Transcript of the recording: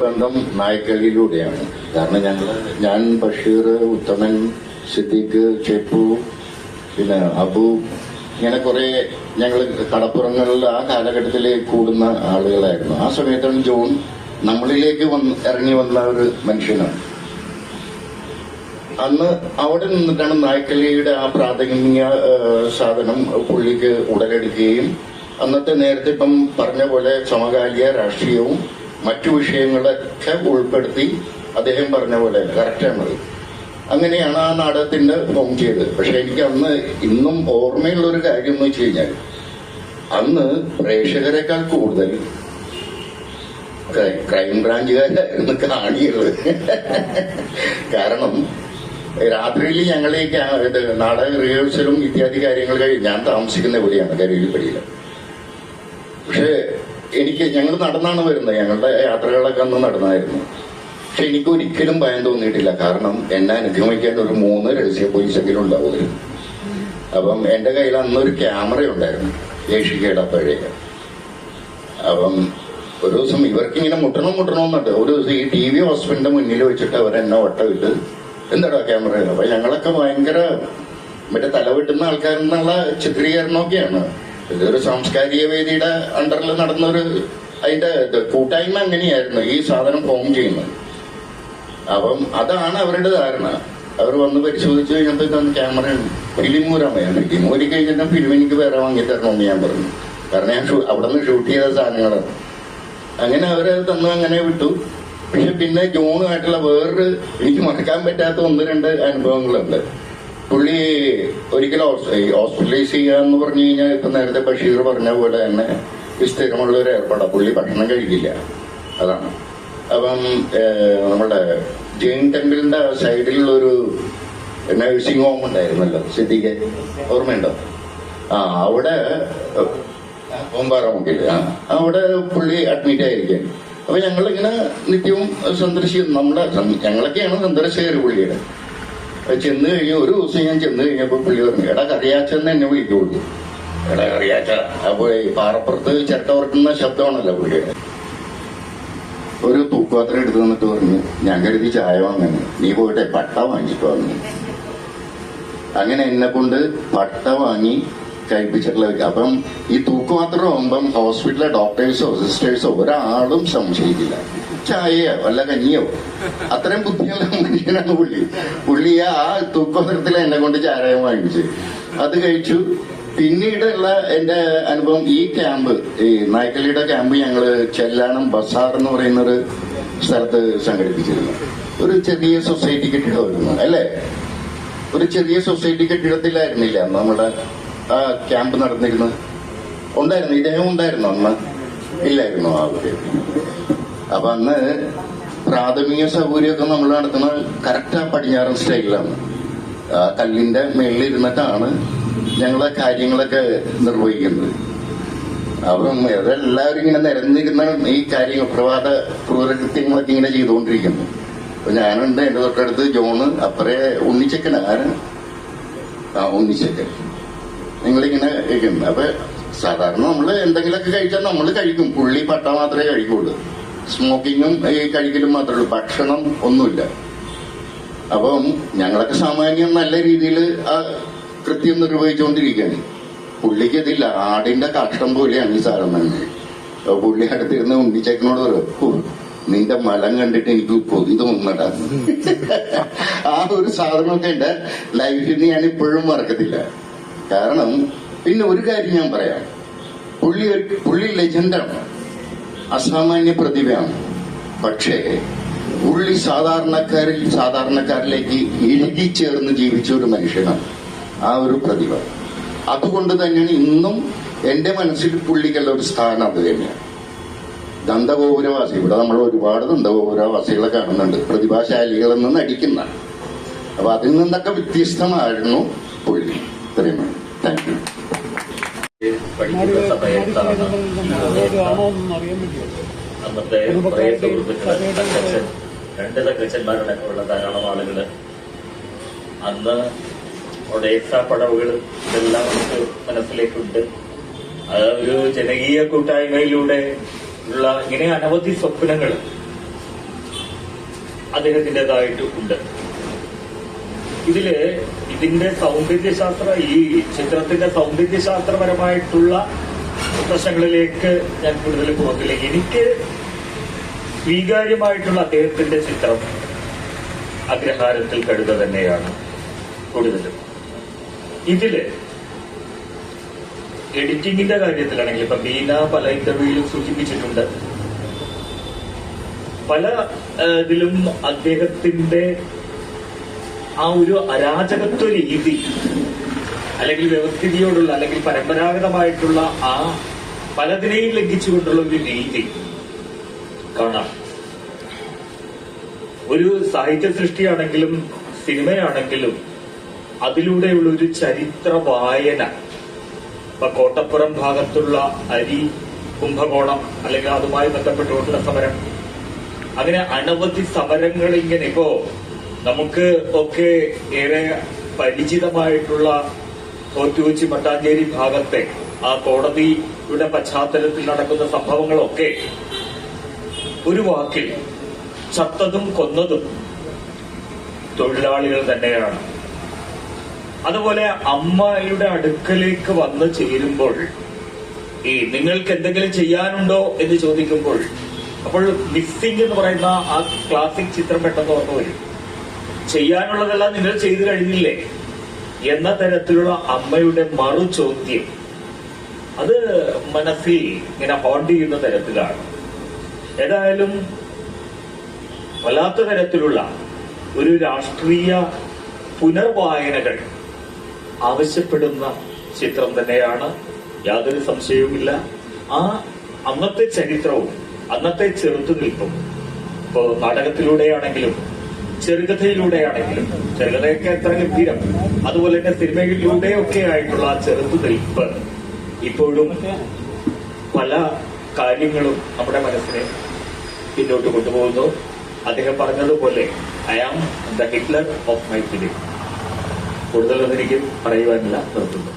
ബന്ധം നായ്ക്കളിലൂടെയാണ്. കാരണം ഞാൻ ബഷീർ, ഉത്തമൻ, സിദ്ദീഖ്, ചെപ്പു, പിന്നെ അബു, ഇങ്ങനെ കുറെ ഞങ്ങൾ കടപ്പുറങ്ങളിൽ ആ കാലഘട്ടത്തിൽ കൂടുന്ന ആളുകളായിരുന്നു. ആ സമയത്താണ് ജോൺ നമ്മളിലേക്ക് ഇറങ്ങി വന്ന ഒരു മനുഷ്യനാണ്. അന്ന് അവിടെ നിന്നിട്ടാണ് നായ്ക്കളിയുടെ ആ പ്രാഥമിക സാധനം പുള്ളിക്ക് ഉടലെടുക്കുകയും അന്നത്തെ നേരത്തെ ഇപ്പം പറഞ്ഞ പോലെ സമകാലിക രാഷ്ട്രീയവും മറ്റു വിഷയങ്ങളൊക്കെ ഉൾപ്പെടുത്തി അദ്ദേഹം പറഞ്ഞ പോലെ കറക്റ്റാണത്. അങ്ങനെയാണ് ആ നാടകത്തിന്റെ ഫോം ചെയ്തത്. പക്ഷെ എനിക്ക് അന്ന് ഇന്നും ഓർമ്മയുള്ള ഒരു കാര്യം എന്ന് വെച്ച് കഴിഞ്ഞാൽ അന്ന് പ്രേക്ഷകരെക്കാൾ കൂടുതൽ ക്രൈംബ്രാഞ്ചുകാരായിരുന്നു കാണിയുള്ളത്. കാരണം രാത്രിയിൽ ഞങ്ങൾ ഈ നാടക റിഹേഴ്സലും ഇത്യാദി കാര്യങ്ങൾ കഴിഞ്ഞ് ഞാൻ താമസിക്കുന്ന എവിടെയാണ് കരുവിൽപ്പടിയിൽ. പക്ഷെ ഞങ്ങൾ നടന്നാണ് വരുന്നത്. ഞങ്ങളുടെ യാത്രകളൊക്കെ അന്ന് നടന്നായിരുന്നു. പക്ഷെ എനിക്ക് ഒരിക്കലും ഭയം തോന്നിയിട്ടില്ല. കാരണം എന്നെ അനുഗമിക്കാൻ ഒരു 3 രഹസ്യ പോലീസെങ്കിലും ഉണ്ടാവുമായിരുന്നു. അപ്പം എന്റെ കയ്യിൽ അന്നൊരു ക്യാമറ ഉണ്ടായിരുന്നു, ഏഷ്യയുടെ പഴയ. അപ്പം ഒരു ദിവസം ഇവർക്കിങ്ങനെ മുട്ടണമെന്നുണ്ട്. ഒരു ദിവസം ഈ TV ഹോസ്പിറ്റലിന്റെ മുന്നിൽ വെച്ചിട്ട് അവരെന്നെ വട്ടമിട്ട് എന്താടാ ക്യാമറ? അപ്പൊ ഞങ്ങളൊക്കെ ഭയങ്കര മറ്റേ തലവെട്ടുന്ന ആൾക്കാരെന്നുള്ള ചിത്രീകരണമൊക്കെയാണ്. ഇതൊരു സാംസ്കാരിക വേദിയുടെ അണ്ടറിൽ നടന്നൊരു അതിന്റെ കൂട്ടായ്മ അങ്ങനെയായിരുന്നു ഈ സാധനം ഫോം ചെയ്യുന്നത്. അപ്പം അതാണ് അവരുടെ ധാരണ. അവർ വന്ന് പരിശോധിച്ചു കഴിഞ്ഞപ്പോൾ ക്യാമറ ഫിലിം ഊരാൻ വേണ്ടി ഊരി കഴിഞ്ഞാൽ ഫിലിം എനിക്ക് വേറെ വാങ്ങിത്തരണമെന്ന് ഞാൻ പറഞ്ഞു. കാരണം ഞാൻ അവിടെ നിന്ന് ഷൂട്ട് ചെയ്ത സാധനങ്ങളാണ്. അങ്ങനെ അവരത് തന്നു, അങ്ങനെ വിട്ടു. പക്ഷെ പിന്നെ ജോണുമായിട്ടുള്ള വേറൊരു എനിക്ക് മറക്കാൻ പറ്റാത്ത 1-2 അനുഭവങ്ങളുണ്ട്. പുള്ളി ഒരിക്കലും ഹോസ്പിറ്റലൈസ് ചെയ്യാന്ന് പറഞ്ഞു കഴിഞ്ഞാൽ ഇപ്പൊ നേരത്തെ ബഷീർ പറഞ്ഞ പോലെ തന്നെ സ്ഥിരമുള്ള ഒരു ഏർപ്പാടാണ്. പുള്ളി ഭക്ഷണം കഴിക്കില്ല, അതാണ്. അപ്പം നമ്മുടെ ജെയിൻ ടെമ്പിളിന്റെ സൈഡിലുള്ള ഒരു നഴ്സിംഗ് ഹോം ഉണ്ടായിരുന്നല്ലോ, സിദ്ദീഖ്, ഓർമ്മയുണ്ടോ? അവിടെ ഓമ്പാറമുക്കിൽ അവിടെ പുള്ളി അഡ്മിറ്റ് ആയിരിക്കും. അപ്പൊ ഞങ്ങളിങ്ങനെ നിത്യവും സന്ദർശിക്കും. ഞങ്ങളൊക്കെയാണ് സന്ദർശകർ പുള്ളിയുടെ. ചെന്ന് കഴിഞ്ഞ് ഒരു ദിവസം ഞാൻ ചെന്ന് കഴിഞ്ഞപ്പോ പുള്ളി പറഞ്ഞു, എടാ കറിയാച്ചെന്ന് എന്നെ വിളിക്കുള്ളൂ. എടാ കറിയാച്ച. അപ്പൊ ഈ പാറപ്പുറത്ത് ചിരട്ട ഉറക്കുന്ന ശബ്ദമാണല്ലോ പുള്ളിയുടെ. ഒരു തൂക്കുപാത്രം എടുത്തു തന്നിട്ട് പറഞ്ഞു, ഞാൻ കരുതി ചായ വാങ്ങാൻ, നീ പോയിട്ട് പട്ട വാങ്ങിയിട്ട് വന്നു. അങ്ങനെ എന്നെ കൊണ്ട് പട്ട വാങ്ങി കഴിപ്പിച്ചിട്ടുള്ള. അപ്പം ഈ തൂക്കുപാത്രം ആകുമ്പം ഹോസ്പിറ്റലിലെ ഡോക്ടേഴ്സോ സിസ്റ്റേഴ്സോ ഒരാളും സംശയിക്കില്ല. ചായയോ അല്ല കഞ്ഞിയോ, അത്രയും ബുദ്ധിയുള്ള മനുഷ്യനാണ് പുള്ളി ആ തൂക്കുപാത്രത്തിൽ എന്നെ കൊണ്ട് ചാരായം വാങ്ങിച്ച് അത് കഴിച്ചു. പിന്നീടുള്ള എന്റെ അനുഭവം ഈ ക്യാമ്പ്, ഈ നായ്ക്കളിയുടെ ക്യാമ്പ് ഞങ്ങള് ചെല്ലാനം ബസാർ എന്ന് പറയുന്ന ഒരു സ്ഥലത്ത് സംഘടിപ്പിച്ചിരുന്നു. ഒരു ചെറിയ സൊസൈറ്റി കെട്ടിടമായിരുന്നു അല്ലേ? ഒരു ചെറിയ സൊസൈറ്റി കെട്ടിടത്തിലായിരുന്നില്ല നമ്മുടെ ആ ക്യാമ്പ് നടന്നിരുന്നത്. ഉണ്ടായിരുന്നു, ഇദ്ദേഹം ഉണ്ടായിരുന്നു അന്ന്? ഇല്ലായിരുന്നു. അപ്പൊ അന്ന് പ്രാഥമിക സൗകര്യമൊക്കെ നമ്മൾ നടത്തുന്നത് കറക്റ്റ് ആ പടിഞ്ഞാറൻ സ്റ്റൈലിലാണ്. ആ കല്ലിന്റെ മേളിൽ ഇരുന്നിട്ടാണ് ഞങ്ങളെ കാര്യങ്ങളൊക്കെ നിർവഹിക്കുന്നത്. അപ്പം അതെല്ലാവരും ഇങ്ങനെ നിരന്നിരുന്ന ഈ കാര്യങ്ങൾ, പ്രഭാത ക്രൂരകൃത്യങ്ങളൊക്കെ ഇങ്ങനെ ചെയ്തുകൊണ്ടിരിക്കുന്നു. അപ്പൊ ഞാനുണ്ട്, എന്റെ തൊട്ടടുത്ത് ജോണ്, അപ്പറേ ഉണ്ണിച്ചക്കൻ. ആരാ? ഉണ്ണിച്ചക്കൻ. നിങ്ങളിങ്ങനെ കഴിക്കുന്നു. അപ്പൊ സാധാരണ നമ്മള് എന്തെങ്കിലുമൊക്കെ കഴിച്ചാൽ നമ്മൾ കഴിക്കും. പുള്ളി പട്ട മാത്രമേ കഴിക്കുള്ളൂ. സ്മോക്കിങ്ങും ഈ കഴിക്കലും മാത്രമേ ഉള്ളൂ, ഭക്ഷണം ഒന്നുമില്ല. അപ്പം ഞങ്ങളൊക്കെ സാമാന്യം നല്ല രീതിയിൽ ആ കൃത്യം നിർവഹിച്ചുകൊണ്ടിരിക്കുകയാണ്. പുള്ളിക്ക് ഇതില്ല, ആടിന്റെ കാഷ്ടം പോലെയാണ് ഈ സാധനം തന്നെ. പുള്ളി അടുത്തിരുന്ന് ഉണ്ണിച്ചക്കനോട് പറയും, നിന്റെ മലം കണ്ടിട്ട് എനിക്ക് കൊതി തോന്നടാ. ആ ഒരു സാധനമൊക്കെ എന്റെ ലൈഫിൽ നിന്ന് ഞാൻ ഇപ്പോഴും മറക്കത്തില്ല. കാരണം പിന്നെ ഒരു കാര്യം ഞാൻ പറയാം, പുള്ളി ലെജൻഡാണ്, അസാമാന്യ പ്രതിഭയാണ്. പക്ഷേ പുള്ളി സാധാരണക്കാരിലേക്ക് ഇഴുകിച്ചേർന്ന് ജീവിച്ച ഒരു മനുഷ്യനാണ് ആ ഒരു പ്രതിഭ. അതുകൊണ്ട് തന്നെയാണ് ഇന്നും എന്റെ മനസ്സിൽ പുള്ളിക്കുള്ള ഒരു സ്ഥാനം അത് തന്നെയാണ്. ദന്തഗോപുരവാസി, ഇവിടെ നമ്മൾ ഒരുപാട് ദന്തഗോപുരവാസികളെ കാണുന്നുണ്ട്, പ്രതിഭാശാലികളെന്ന് നടിക്കുന്ന. അപ്പൊ അതിൽ നിന്നൊക്കെ വ്യത്യസ്തമായിരുന്നു പുള്ളി. ഇത്രയും താങ്ക് യു. പഠിക്കുന്ന സമയത്താണ് അന്നത്തെ കുറേ സുഹൃത്തുക്കള്, തങ്കച്ചൻ, 2 തങ്കച്ചന്മാരടക്കമുള്ള ധാരാളം ആളുകള് അന്ന് അവിടെ എക്സ്ട്രാ പടവുകൾ ഇതെല്ലാം നമുക്ക് മനസ്സിലേക്കുണ്ട്. അത് ഒരു ജനകീയ കൂട്ടായ്മയിലൂടെ ഉള്ള ഇങ്ങനെ അനവധി സ്വപ്നങ്ങൾ അദ്ദേഹത്തിൻ്റെതായിട്ട് ഉണ്ട്. ഇതിന്റെ സൗന്ദര്യശാസ്ത്ര, ഈ ചിത്രത്തിന്റെ സൗന്ദര്യശാസ്ത്രപരമായിട്ടുള്ള പ്രശ്നങ്ങളിലേക്ക് ഞാൻ കൂടുതൽ പോകുന്നില്ല. എനിക്ക് സ്വീകാര്യമായിട്ടുള്ള അദ്ദേഹത്തിന്റെ ചിത്രം അഗ്രഹാരത്തിൽ കഴുത തന്നെയാണ് കൂടുതലും. ഇതില് എഡിറ്റിംഗിന്റെ കാര്യത്തിലാണെങ്കിൽ ഇപ്പൊ ബീന പല ഇന്റർവ്യൂയിലും സൂചിപ്പിച്ചിട്ടുണ്ട്, പല ഇതിലും അദ്ദേഹത്തിന്റെ ആ ഒരു അരാജകത്വ രീതി അല്ലെങ്കിൽ വ്യവസ്ഥിതിയോടുള്ള അല്ലെങ്കിൽ പരമ്പരാഗതമായിട്ടുള്ള ആ പലതിനെയും ലംഘിച്ചുകൊണ്ടുള്ള ഒരു രീതി കാണാം. ഒരു സാഹിത്യ സൃഷ്ടിയാണെങ്കിലും സിനിമയാണെങ്കിലും അതിലൂടെയുള്ള ഒരു ചരിത്ര വായന, ഇപ്പൊ കോട്ടപ്പുറം ഭാഗത്തുള്ള അരി കുംഭകോണം അല്ലെങ്കിൽ അതുമായി ബന്ധപ്പെട്ടുകൊണ്ടുള്ള സമരം, അങ്ങനെ അനവധി സമരങ്ങൾ ഇങ്ങനെ ഇപ്പോ നമുക്ക് ഒക്കെ ഏറെ പരിചിതമായിട്ടുള്ള തോറ്റുകൊച്ചി മട്ടാഞ്ചേരി ഭാഗത്തെ ആ കോടതിയുടെ പശ്ചാത്തലത്തിൽ നടക്കുന്ന സംഭവങ്ങളൊക്കെ ഒരു വാക്കിൽ ചത്തതും കൊന്നതും തൊഴിലാളികൾ തന്നെയാണ്. അതുപോലെ അമ്മയുടെ അടുക്കലേക്ക് വന്ന് ചേരുമ്പോൾ ഈ നിങ്ങൾക്ക് എന്തെങ്കിലും ചെയ്യാനുണ്ടോ എന്ന് ചോദിക്കുമ്പോൾ അപ്പോൾ മിസ്സിംഗ് എന്ന് പറയുന്ന ആ ക്ലാസിക് ചിത്രം പെട്ടെന്ന് ഓർമ്മ വരും. ചെയ്യാനുള്ളതെല്ലാം നിങ്ങൾ ചെയ്തു കഴിഞ്ഞില്ലേ എന്ന തരത്തിലുള്ള അമ്മയുടെ മറു ചോദ്യം അത് മനസ്സിൽ ഇങ്ങനെ ഹോണ്ട് ചെയ്യുന്ന തരത്തിലാണ്. ഏതായാലും വല്ലാത്ത തരത്തിലുള്ള ഒരു രാഷ്ട്രീയ പുനർവായനകൾ ആവശ്യപ്പെടുന്ന ചിത്രം തന്നെയാണ്, യാതൊരു സംശയവുമില്ല. ആ അന്നത്തെ ചരിത്രവും അന്നത്തെ ചെറുത്തുനിൽപ്പും ഇപ്പോ നാടകത്തിലൂടെയാണെങ്കിലും ചെറുകഥയിലൂടെയാണെങ്കിലും, ചെറുകഥയൊക്കെ എത്ര ഗംഭീരം, അതുപോലെ തന്നെ സിനിമയിലൂടെയൊക്കെ ആയിട്ടുള്ള ആ ചെറുത്തുനിൽപ്പ് ഇപ്പോഴും പല കാര്യങ്ങളും നമ്മുടെ മനസ്സിനെ പിന്നോട്ട് കൊണ്ടുപോകുന്നു. അദ്ദേഹം പറഞ്ഞതുപോലെ I am the Hitler of my film. കൂടുതലൊന്നും എനിക്ക് പറയുവാനില്ല, നിർത്തുന്നു.